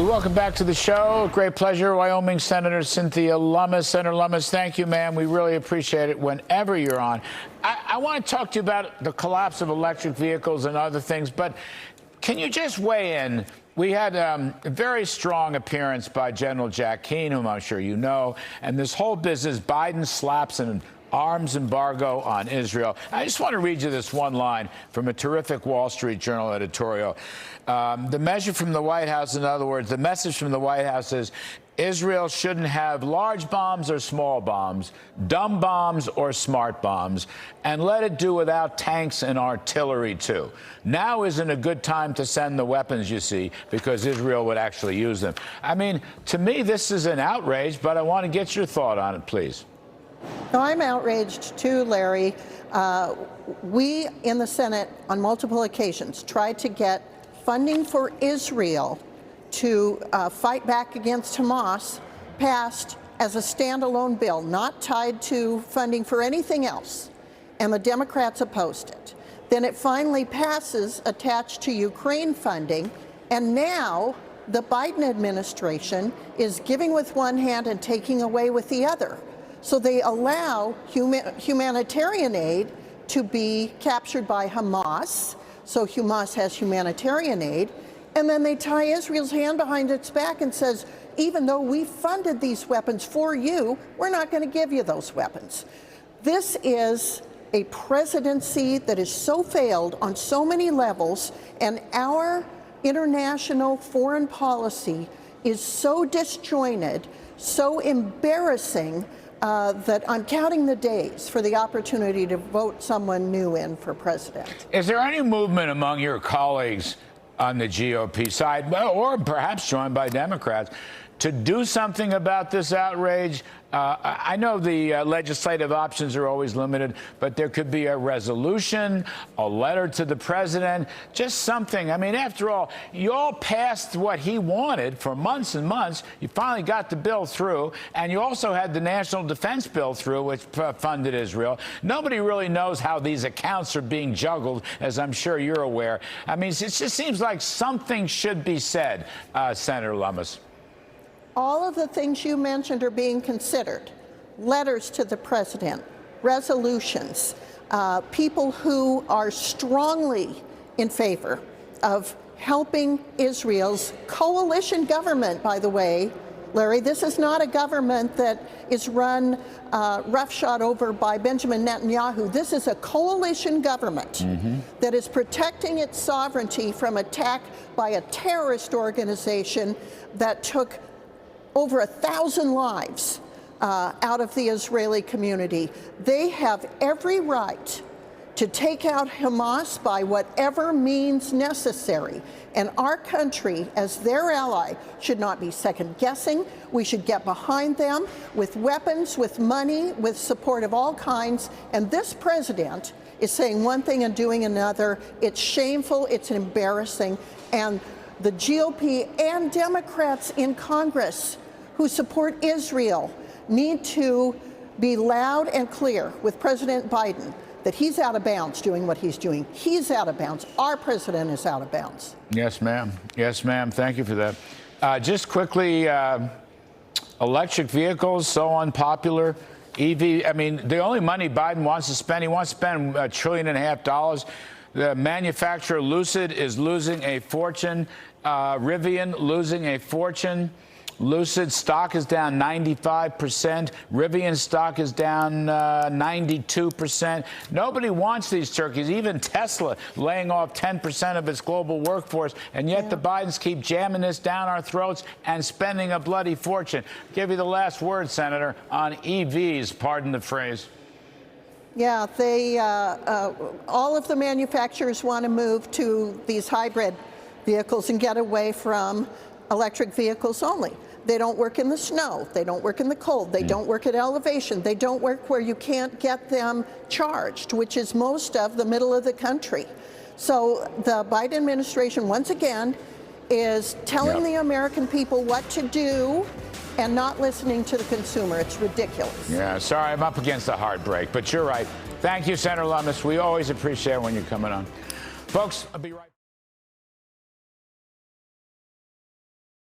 Welcome back to the show. Great pleasure. Wyoming Senator Cynthia Lummis. Senator Lummis, thank you, ma'am. We really appreciate it whenever you're on. I want to talk to you about the collapse of electric vehicles and other things, but can you just weigh in? We had a very strong appearance by General Jack Keane, whom I'm sure you know, and this whole business, Biden slaps an arms embargo on Israel. I just want to read you this one line from a terrific Wall Street Journal editorial. The measure from the White House, in other words, the message from the White House is Israel shouldn't have large bombs or small bombs, dumb bombs or smart bombs, and let it do without tanks and artillery, too. Now isn't a good time to send the weapons, you see, because Israel would actually use them. I mean, to me, this is an outrage, but I want to get your thought on it, please. No, I'm outraged too, Larry. We in the Senate on multiple occasions tried to get funding for Israel to fight back against Hamas passed as a standalone bill, not tied to funding for anything else, and the Democrats opposed it. Then it finally passes attached to Ukraine funding, and now the Biden administration is giving with one hand and taking away with the other. So they allow humanitarian aid to be captured by Hamas, so Hamas has humanitarian aid, and then they tie Israel's hand behind its back and says, even though we funded these weapons for you, we're not going to give you those weapons. This is a presidency that is so failed on so many levels, and our international foreign policy is so disjointed, so embarrassing, that I'm counting the days for the opportunity to vote someone new in for president. Is there any movement among your colleagues on the GOP side, or perhaps joined by Democrats, to do something about this outrage? I know the legislative options are always limited, but there could be a resolution, a letter to the president, just something. I mean, after all, you all passed what he wanted for months and months. You finally got the bill through, and you also had the National Defense Bill through, which funded Israel. Nobody really knows how these accounts are being juggled, as I'm sure you're aware. I mean, it just seems like something should be said, Senator Lummis. All of the things you mentioned are being considered. Letters to the president, resolutions, people who are strongly in favor of helping Israel's coalition government, by the way. Larry, this is not a government that is run roughshod over by Benjamin Netanyahu. This is a coalition government that is protecting its sovereignty from attack by a terrorist organization that took over 1,000 lives out of the Israeli community. They have every right to take out Hamas by whatever means necessary. And our country, as their ally, should not be second-guessing. We should get behind them with weapons, with money, with support of all kinds. And this president is saying one thing and doing another. It's shameful. It's embarrassing. And the GOP and Democrats in Congress who support Israel need to be loud and clear with President Biden that he's out of bounds doing what he's doing. He's out of bounds. Our president is out of bounds. Yes, ma'am. Yes, ma'am. Thank you for that. Just quickly, electric vehicles, so unpopular. EV, I mean, the only money Biden wants to spend, he wants to spend $1.5 trillion. The manufacturer Lucid is losing a fortune. Rivian losing a fortune. Lucid stock is down 95%. Rivian stock is down 92%. Nobody wants these turkeys. Even Tesla laying off 10% of its global workforce. And yet the Bidens keep jamming this down our throats and spending a bloody fortune. Give you the last word, Senator, on EVs, pardon the phrase. Yeah, they all of the manufacturers want to move to these hybrid vehicles and get away from electric vehicles only. They don't work in the snow. They don't work in the cold. They don't work at elevation. They don't work where you can't get them charged, which is most of the middle of the country. So the Biden administration, once again, is telling the American people what to do and not listening to the consumer. It's ridiculous. Yeah, sorry, I'm up against a hard break, but you're right. Thank you, Senator Lummis. We always appreciate when you're coming on. Folks, I'll be right back.